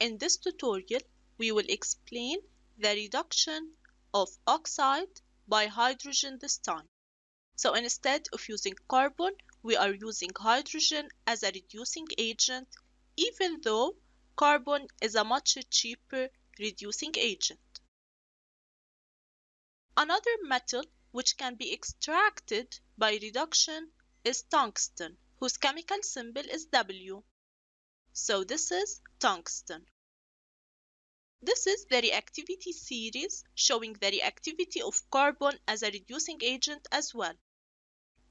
In this tutorial, we will explain the reduction of oxide by hydrogen this time. So instead of using carbon, we are using hydrogen as a reducing agent, even though carbon is a much cheaper reducing agent. Another metal which can be extracted by reduction is tungsten, whose chemical symbol is W. So this is tungsten. This is the reactivity series showing the reactivity of carbon as a reducing agent as well.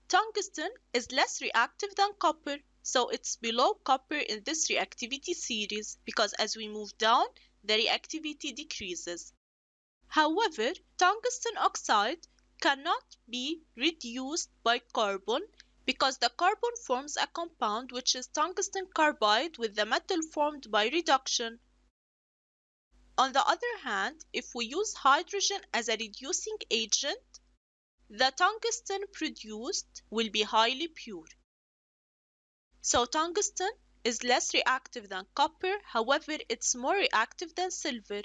Tungsten is less reactive than copper, so it's below copper in this reactivity series because as we move down, the reactivity decreases. However, tungsten oxide cannot be reduced by carbon because the carbon forms a compound which is tungsten carbide with the metal formed by reduction. On the other hand, if we use hydrogen as a reducing agent, the tungsten produced will be highly pure. So tungsten is less reactive than copper, however, it's more reactive than silver.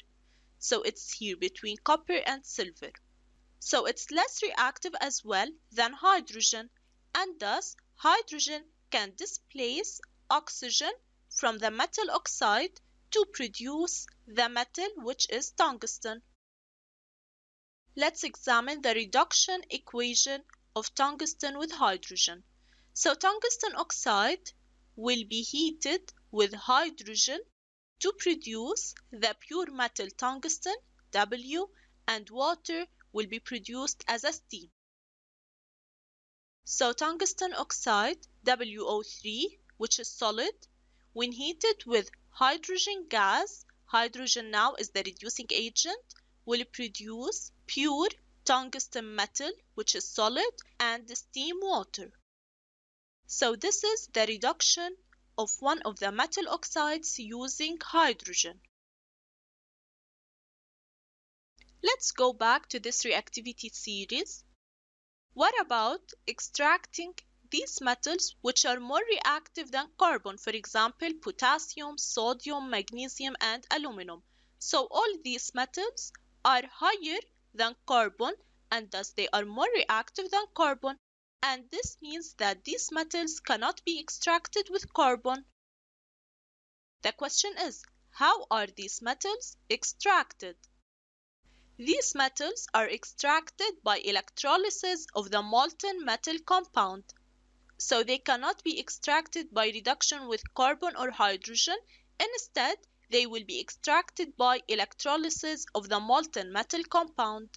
So it's here between copper and silver. So it's less reactive as well than hydrogen, and thus hydrogen can displace oxygen from the metal oxide to produce the metal which is tungsten. Let's examine the reduction equation of tungsten with hydrogen. So tungsten oxide will be heated with hydrogen to produce the pure metal tungsten, W, and water will be produced as a steam. So tungsten oxide, WO3, which is solid, when heated with hydrogen gas, hydrogen now is the reducing agent, will produce pure tungsten metal, which is solid, and steam water. So this is the reduction of one of the metal oxides using hydrogen. Let's go back to this reactivity series. What about extracting these metals which are more reactive than carbon, for example, potassium, sodium, magnesium, and aluminum? So all these metals are higher than carbon and thus they are more reactive than carbon. And this means that these metals cannot be extracted with carbon. The question is, how are these metals extracted? These metals are extracted by electrolysis of the molten metal compound. So they cannot be extracted by reduction with carbon or hydrogen. Instead, they will be extracted by electrolysis of the molten metal compound.